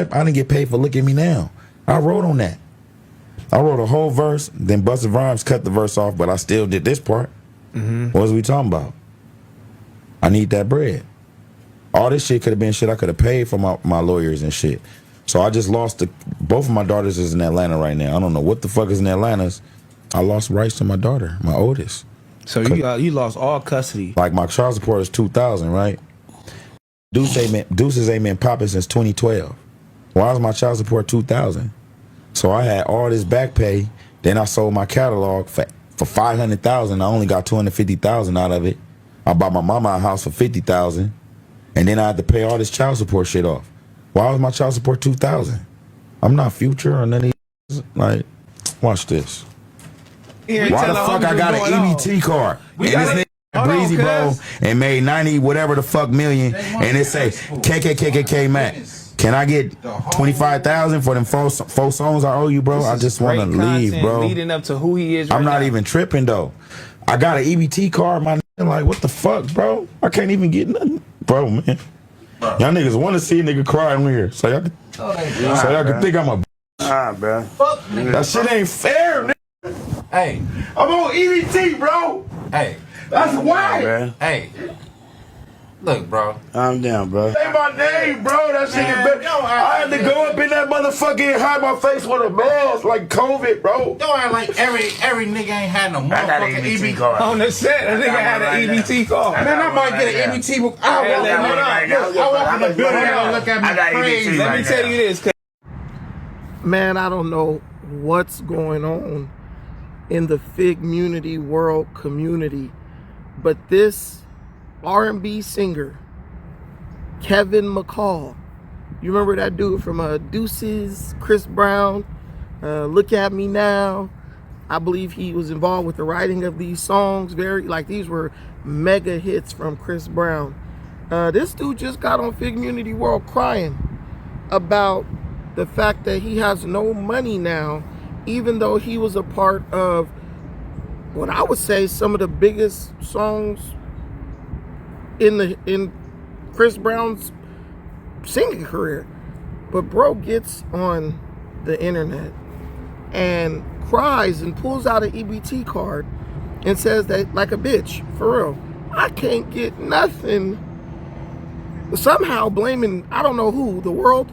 rap. I didn't get paid for Look at Me Now. I wrote on that. I wrote a whole verse, then Busta Rhymes cut the verse off, but I still did this part. What was we talking about? I need that bread. All this shit could have been shit I could have paid for my lawyers and shit. So I just lost both of my daughters is in Atlanta right now. I don't know what the fuck is in Atlanta. I lost rights to my daughter, my oldest. So you lost all custody. Like my child support is $2,000, right? Deuces ain't been popping since 2012. Why is my child support $2,000? So I had all this back pay. Then I sold my catalog for $500,000. I only got $250,000 out of it. I bought my mama a house for $50,000, and then I had to pay all this child support shit off. Why was my child support $2,000? I'm not Future or none of these. Like, watch this. Why the fuck I got an EBT card? And this nigga Breezy Bro and made 90 whatever the fuck million, and it say KKKKK Max. Can I get 25,000 for them four songs I owe you, bro? I just want to leave, bro. Leading up to who he is. I'm not even tripping though. I got an EBT card, my nigga. Like, what the fuck, bro? I can't even get nothing, bro, man. Y'all niggas want to see a nigga crying here, so y'all can think I'm a bro. Fuck, nigga. That shit ain't fair, nigga. Hey, I'm on EBT, bro. Hey, that's why. Bro. Hey, look, bro. I'm down, bro. Say my name, bro. That shit is better. I had to go up in that motherfucker and hide my face with a mask like COVID, bro. Don't act like every nigga ain't had no motherfucking EBT card. On the set, that nigga had an EBT card. Man, I might get an EBT. I walk in the building and look at me crazy. Let me tell you this. Man, I don't know what's going on in the Figgmunity world community, but this R&B singer, Kevin McCall, you remember that dude from Deuces, Chris Brown, Look at Me Now. I believe he was involved with the writing of these songs. These were mega hits from Chris Brown. This dude just got on Figgmunity World crying about the fact that he has no money now, even though he was a part of what I would say some of the biggest songs in Chris Brown's singing career. But bro gets on the internet and cries and pulls out an EBT card and says that, like a bitch, for real, I can't get nothing. Somehow blaming, I don't know who, the world,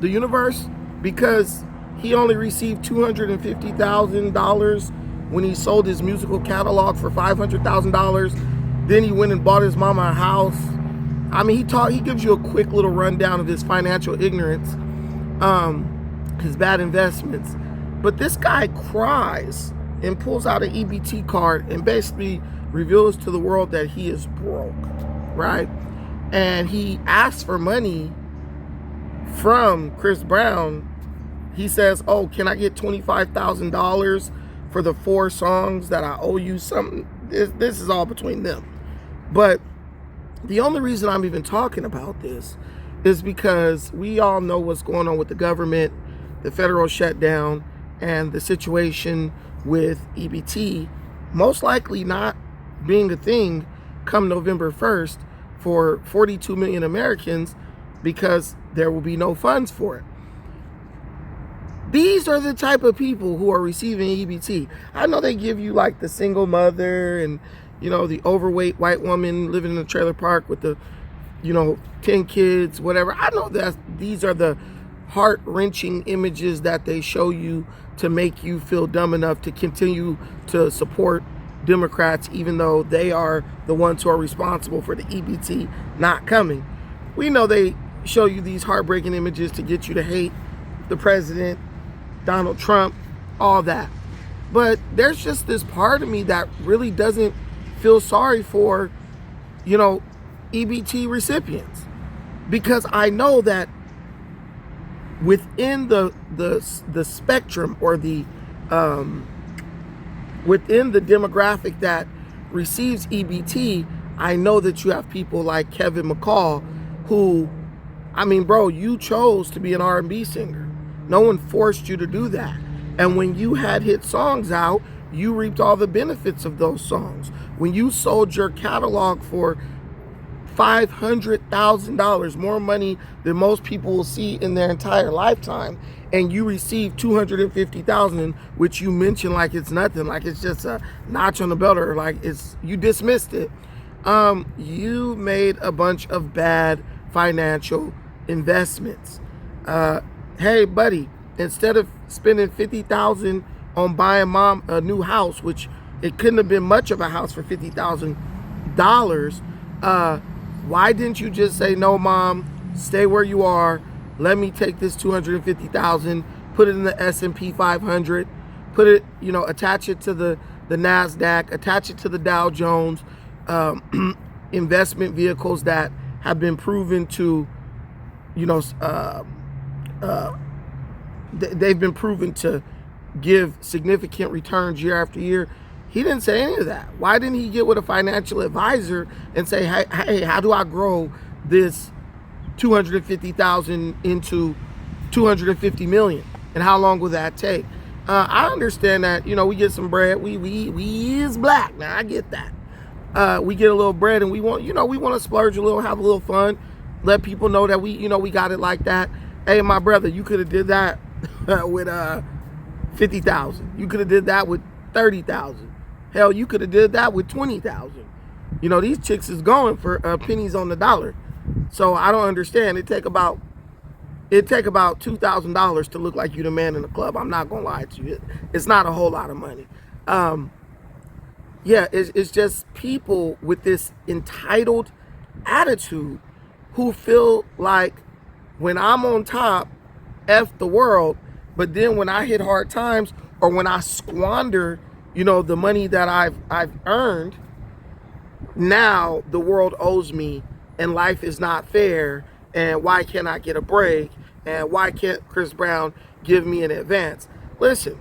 the universe, because he only received $250,000 when he sold his musical catalog for $500,000. Then he went and bought his mama a house. I mean, he gives you a quick little rundown of his financial ignorance, his bad investments. But this guy cries and pulls out an EBT card and basically reveals to the world that he is broke, right? And he asks for money from Chris Brown. He says, oh, can I get $25,000 for the 4 songs that I owe you something? This is all between them. But the only reason I'm even talking about this is because we all know what's going on with the government, the federal shutdown, and the situation with EBT most likely not being a thing come November 1st for 42 million Americans, because there will be no funds for it. These are the type of people who are receiving EBT. I know they give you like the single mother and, you know, the overweight white woman living in a trailer park with the, 10 kids, whatever. I know that these are the heart-wrenching images that they show you to make you feel dumb enough to continue to support Democrats, even though they are the ones who are responsible for the EBT not coming. We know they show you these heartbreaking images to get you to hate the president, Donald Trump, all that. But there's just this part of me that really doesn't feel sorry for, EBT recipients, because I know that within the spectrum, or the within the demographic that receives EBT, I know that you have people like Kevin McCall, who, I mean, bro, you chose to be an R&B singer. No one forced you to do that. And when you had hit songs out, you reaped all the benefits of those songs. When you sold your catalog for $500,000, more money than most people will see in their entire lifetime, and you receive $250,000, which you mention like it's nothing, like it's just a notch on the belt, or like you dismissed it. You made a bunch of bad financial investments. Hey, buddy, instead of spending $50,000 on buying mom a new house, which it couldn't have been much of a house for $50,000, why didn't you just say, no, mom, stay where you are. Let me take this $250,000, put it in the S&P 500, put it, attach it to the NASDAQ, attach it to the Dow Jones, investment vehicles that have been proven to, they've been proven to give significant returns year after year. He didn't say any of that. Why didn't he get with a financial advisor and say, hey, how do I grow this $250,000 into $250 million? And how long will that take? I understand that, we get some bread. We is black. Now I get that. We get a little bread and we want to splurge a little, have a little fun, let people know that we got it like that. Hey, my brother, you could have did that with $50,000. You could have did that with $30,000. Hell, you could have did that with $20,000. These chicks is going for pennies on the dollar. So I don't understand. It take about $2,000 to look like you the man in the club. I'm not gonna lie to you. It's not a whole lot of money. It's just people with this entitled attitude who feel like when I'm on top, F the world, but then when I hit hard times or when I squander, the money that I've earned, now the world owes me and life is not fair, and why can't I get a break, and why can't Chris Brown give me an advance? Listen,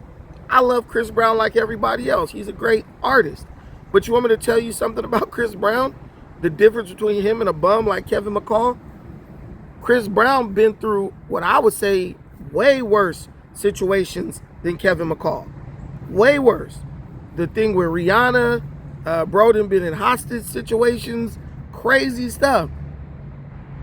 I love Chris Brown like everybody else. He's a great artist. But you want me to tell you something about Chris Brown? The difference between him and a bum like Kevin McCall? Chris Brown been through what I would say way worse situations than Kevin McCall. Way worse. The thing with Rihanna, Broden been in hostage situations, crazy stuff.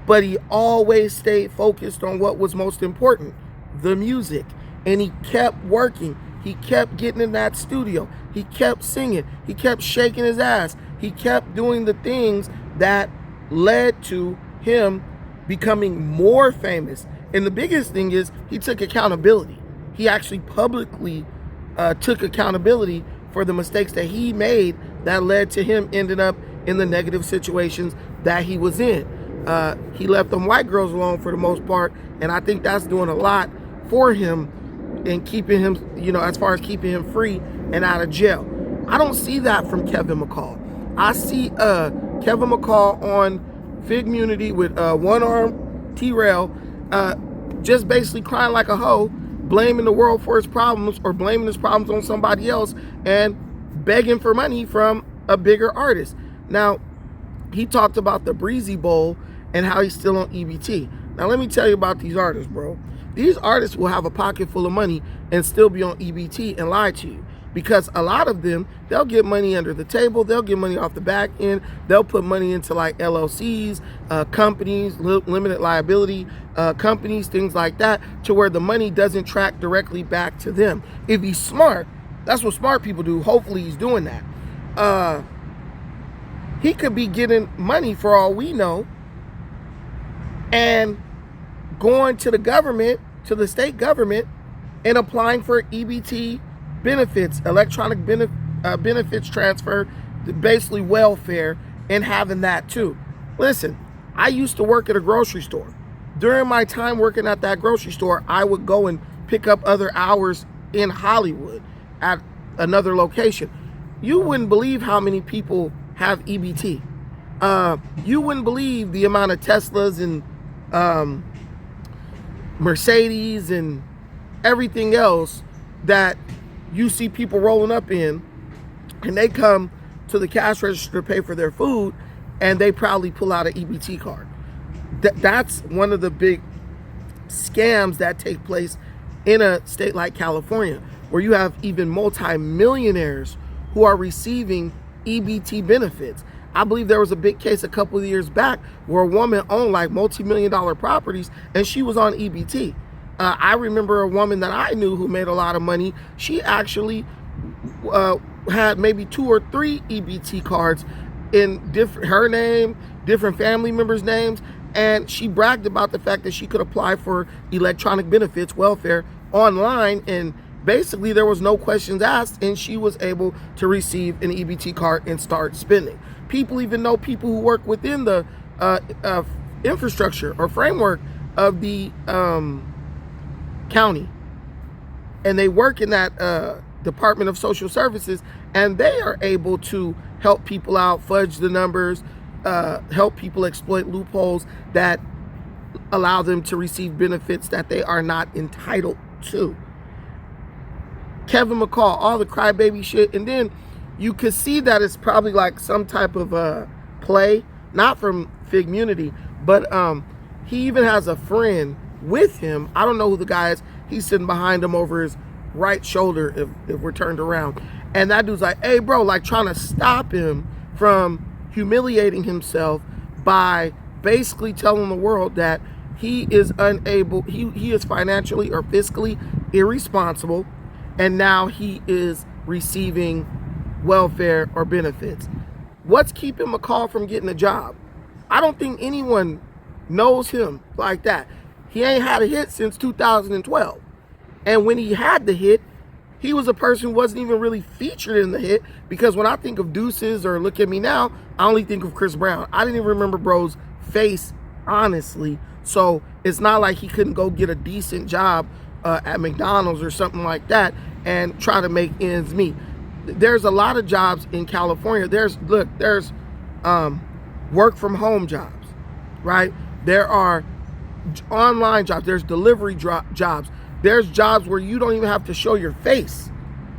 But he always stayed focused on what was most important, the music. And he kept working. He kept getting in that studio. He kept singing. He kept shaking his ass. He kept doing the things that led to him becoming more famous. And the biggest thing is he took accountability. He actually publicly took accountability for the mistakes that he made that led to him ending up in the negative situations that he was in. He left them white girls alone for the most part, and I think that's doing a lot for him and keeping him, as far as keeping him free and out of jail. I don't see that from Kevin McCall. I see Kevin McCall on Figgmunity with one arm T-Rail, just basically crying like a hoe, blaming the world for his problems or blaming his problems on somebody else and begging for money from a bigger artist. Now, he talked about the Breezy Bowl and how he's still on EBT. Now, let me tell you about these artists, bro. These artists will have a pocket full of money and still be on EBT and lie to you. Because a lot of them, they'll get money under the table. They'll get money off the back end. They'll put money into like LLCs, companies, limited liability companies, things like that, to where the money doesn't track directly back to them. If he's smart, that's what smart people do. Hopefully he's doing that. He could be getting money for all we know and going to the government, to the state government, and applying for EBT benefits, electronic benefits transfer, basically welfare, and having that too. Listen, I used to work at a grocery store. During my time working at that grocery store, I would go and pick up other hours in Hollywood at another location. You wouldn't believe how many people have EBT. You wouldn't believe the amount of Teslas and Mercedes and everything else that you see people rolling up in, and they come to the cash register to pay for their food, and they proudly pull out an EBT card. That's one of the big scams that take place in a state like California, where you have even multi-millionaires who are receiving EBT benefits. I believe there was a big case a couple of years back where a woman owned like multi-million-dollar properties and she was on EBT. I remember a woman that I knew who made a lot of money. She actually had maybe 2 or 3 EBT cards in her name, different family members' names, and she bragged about the fact that she could apply for electronic benefits, welfare, online, and basically there was no questions asked, and she was able to receive an EBT card and start spending. People even know people who work within the infrastructure or framework of the county, and they work in that Department of Social Services, and they are able to help people out, fudge the numbers, help people exploit loopholes that allow them to receive benefits that they are not entitled to. Kevin McCall, all the crybaby shit, and then you could see that it's probably like some type of play, not from Figgmunity, but he even has a friend with him. I don't know who the guy is. He's sitting behind him over his right shoulder if we're turned around, and that dude's like, hey bro, like trying to stop him from humiliating himself by basically telling the world that he is unable, he is financially or fiscally irresponsible, and now he is receiving welfare or benefits. What's keeping McCall from getting a job? I don't think anyone knows him like that. He ain't had a hit since 2012. And when he had the hit, he was a person who wasn't even really featured in the hit, because when I think of Deuces or Look at Me Now, I only think of Chris Brown. I didn't even remember bro's face, honestly. So it's not like he couldn't go get a decent job at McDonald's or something like that and try to make ends meet. There's a lot of jobs in California. There's work from home jobs, right? There are online jobs. There's delivery jobs. There's jobs where you don't even have to show your face.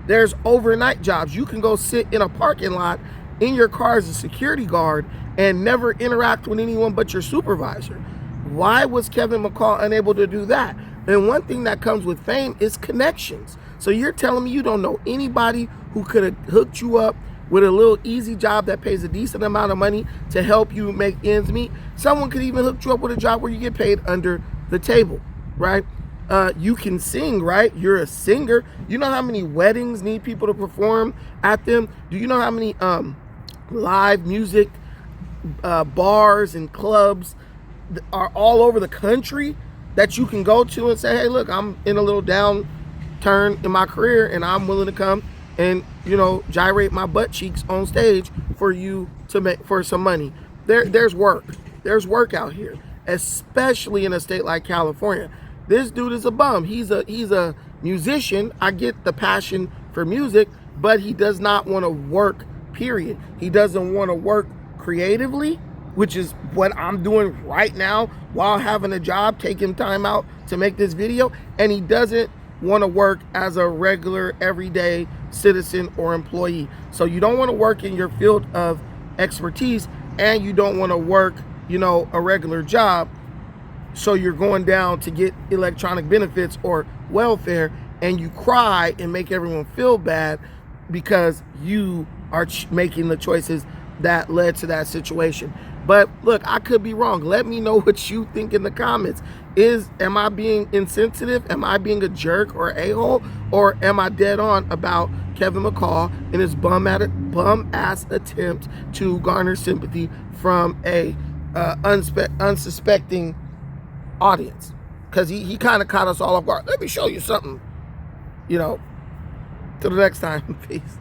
There's overnight jobs. You can go sit in a parking lot in your car as a security guard and never interact with anyone but your supervisor. Why was Kevin McCall unable to do that? And one thing that comes with fame is connections. So you're telling me you don't know anybody who could have hooked you up with a little easy job that pays a decent amount of money to help you make ends meet? Someone could even hook you up with a job where you get paid under the table, right? You can sing, right? You're a singer. You know how many weddings need people to perform at them? Do you know how many live music bars and clubs are all over the country that you can go to and say, hey, look, I'm in a little downturn in my career and I'm willing to come and, you know, gyrate my butt cheeks on stage for you to make for some money. There's work. There's work out here, especially in a state like California. This dude is a bum. He's a musician. I get the passion for music, but he does not want to work, period. He doesn't want to work creatively, which is what I'm doing right now while having a job, taking time out to make this video. And he doesn't want to work as a regular, everyday citizen or employee. So you don't want to work in your field of expertise, and you don't want to work, you know, a regular job. So you're going down to get electronic benefits or welfare, and you cry and make everyone feel bad because you are making the choices that led to that situation. But look, I could be wrong. Let me know what you think in the comments. Am I being insensitive? Am I being a jerk or a-hole? Or am I dead on about Kevin McCall and his bum ass attempt to garner sympathy from a unsuspecting audience? Because he kind of caught us all off guard. Let me show you something. You know, till the next time. Peace.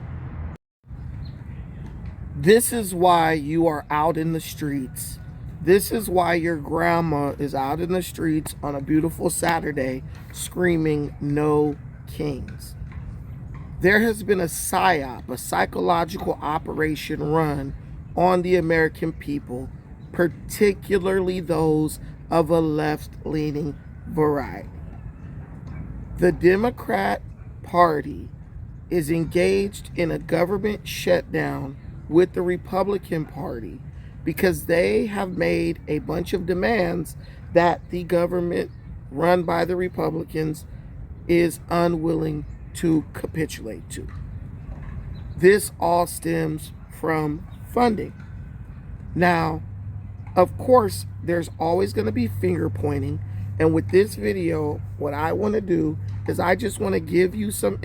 This is why you are out in the streets. This is why your grandma is out in the streets on a beautiful Saturday screaming, "No kings." There has been a psyop, a psychological operation run on the American people, particularly those of a left-leaning variety. The Democrat Party is engaged in a government shutdown with the Republican Party because they have made a bunch of demands that the government run by the Republicans is unwilling to capitulate to. This all stems from funding. Now, of course, there's always going to be finger pointing. And with this video, what I want to do is I just want to give you some